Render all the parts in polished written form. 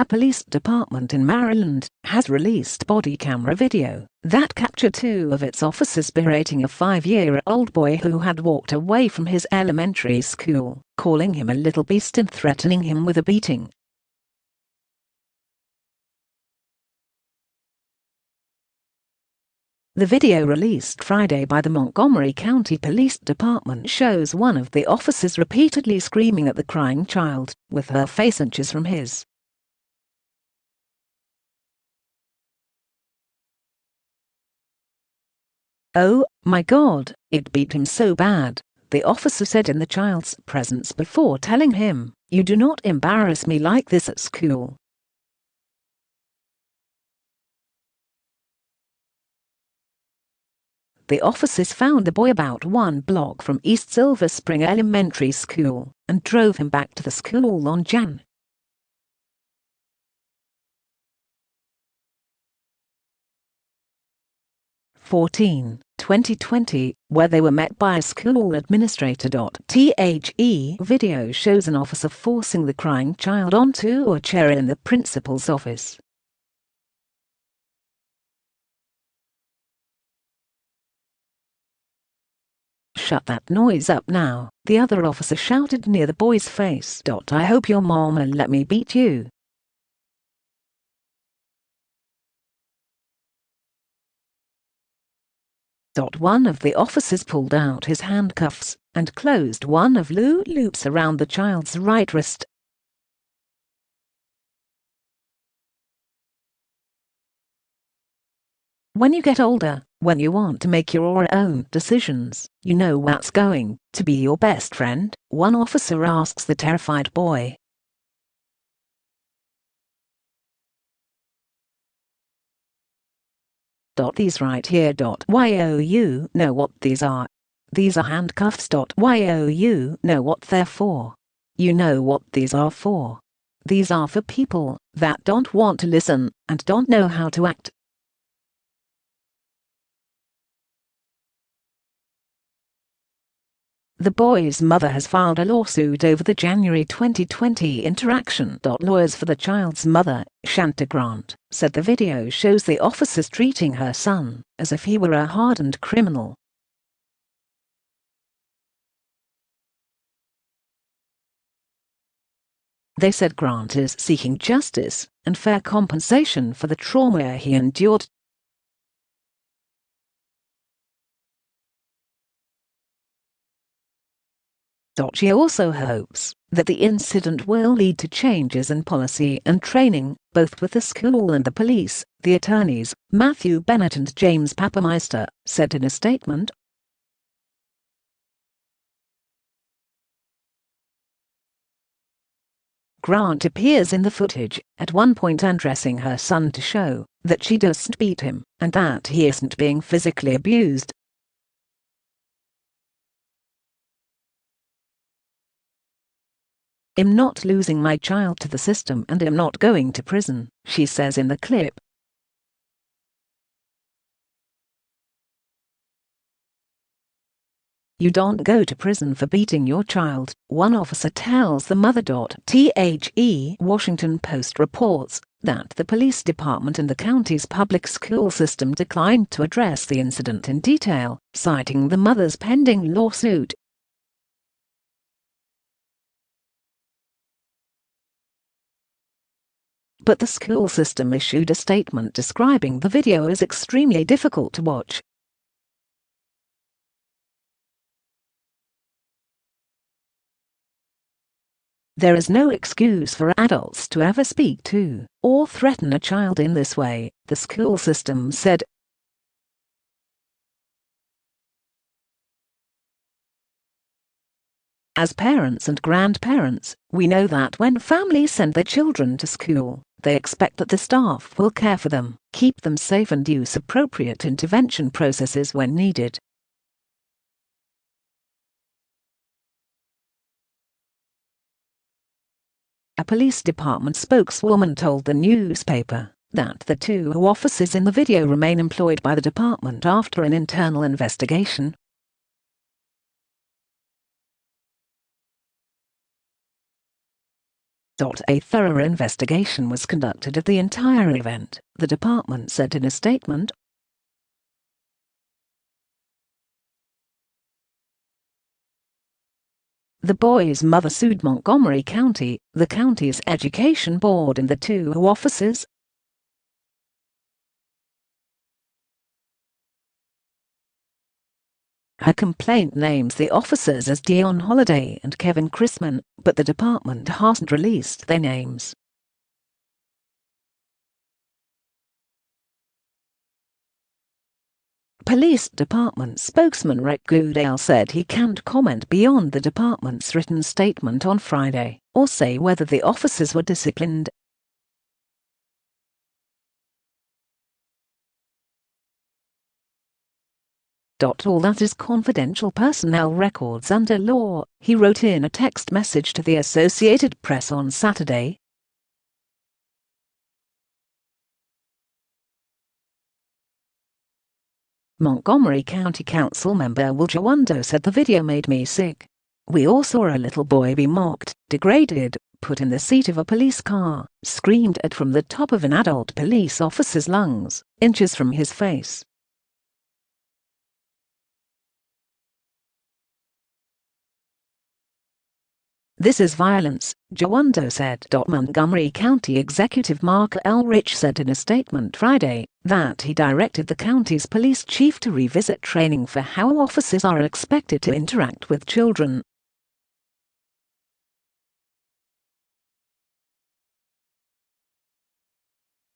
A police department in Maryland has released body camera video that captured two of its officers berating a 5-year-old boy who had walked away from his elementary school, calling him a little beast and threatening him with a beating. The video released Friday by the Montgomery County Police Department shows one of the officers repeatedly screaming at the crying child, with her face inches from his. "Oh, my God, it beat him so bad," the officer said in the child's presence before telling him, "You do not embarrass me like this at school." The officers found the boy about 1 block from East Silver Spring Elementary School and drove him back to the school on Jan. 14, 2020, where they were met by a school administrator. The video shows an officer forcing the crying child onto a chair in the principal's office. "Shut that noise up now," the other officer shouted near the boy's face. "I hope your mama let me beat you." One of the officers pulled out his handcuffs and closed one of the loops around the child's right wrist. "When you get older, when you want to make your own decisions, you know what's going to be your best friend?" one officer asks the terrified boy. "These right here. You know what these are? These are handcuffs. You know what they're for? You know what these are for? These are for people that don't want to listen and don't know how to act." The boy's mother has filed a lawsuit over the January 2020 interaction. Lawyers for the child's mother, Shanta Grant, said the video shows the officers treating her son as if he were a hardened criminal. They said Grant is seeking justice and fair compensation for the trauma he endured. She also hopes that the incident will lead to changes in policy and training, both with the school and the police, the attorneys, Matthew Bennett and James Papameister, said in a statement. Grant appears in the footage, at one point undressing her son to show that she doesn't beat him and that he isn't being physically abused. "I'm not losing my child to the system and I'm not going to prison," she says in the clip. "You don't go to prison for beating your child," one officer tells the mother. The Washington Post reports that the police department and the county's public school system declined to address the incident in detail, citing the mother's pending lawsuit. But the school system issued a statement describing the video as extremely difficult to watch. "There is no excuse for adults to ever speak to or threaten a child in this way," the school system said. "As parents and grandparents, we know that when families send their children to school, they expect that the staff will care for them, keep them safe and use appropriate intervention processes when needed." A police department spokeswoman told the newspaper that the two officers in the video remain employed by the department after an internal investigation. A thorough investigation was conducted of the entire event, the department said in a statement. The boy's mother sued Montgomery County, the county's education board, and the two officers. Her complaint names the officers as Dion Holliday and Kevin Chrisman, but the department hasn't released their names. Police Department spokesman Rick Goodale said he can't comment beyond the department's written statement on Friday, or say whether the officers were disciplined. All that is confidential personnel records under law, he wrote in a text message to the Associated Press on Saturday. Montgomery County Council member Will Jawando said the video made me sick. We all saw a little boy be mocked, degraded, put in the seat of a police car, screamed at from the top of an adult police officer's lungs, inches from his face. This is violence, Jawando said. Montgomery County Executive Mark Elrich said in a statement Friday that he directed the county's police chief to revisit training for how officers are expected to interact with children.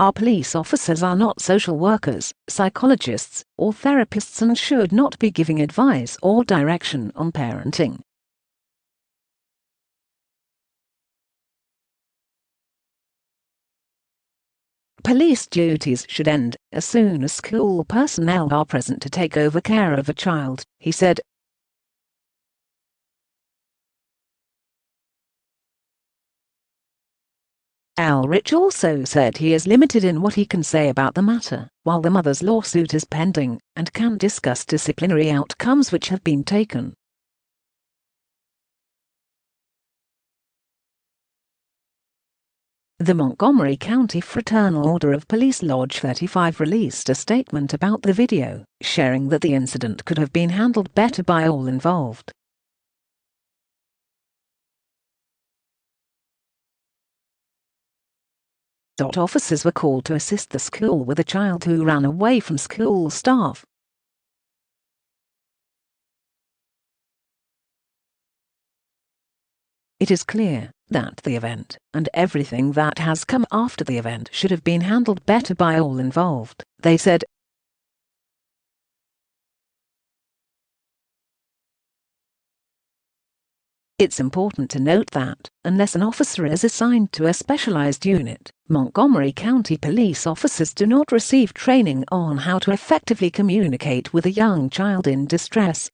Our police officers are not social workers, psychologists, or therapists and should not be giving advice or direction on parenting. Police duties should end as soon as school personnel are present to take over care of a child, he said. Elrich also said he is limited in what he can say about the matter, while the mother's lawsuit is pending, and can discuss disciplinary outcomes which have been taken. The Montgomery County Fraternal Order of Police Lodge 35 released a statement about the video, sharing that the incident could have been handled better by all involved. Officers were called to assist the school with a child who ran away from school staff. It is clear that the event, and everything that has come after the event, should have been handled better by all involved, they said. It's important to note that, unless an officer is assigned to a specialized unit, Montgomery County police officers do not receive training on how to effectively communicate with a young child in distress.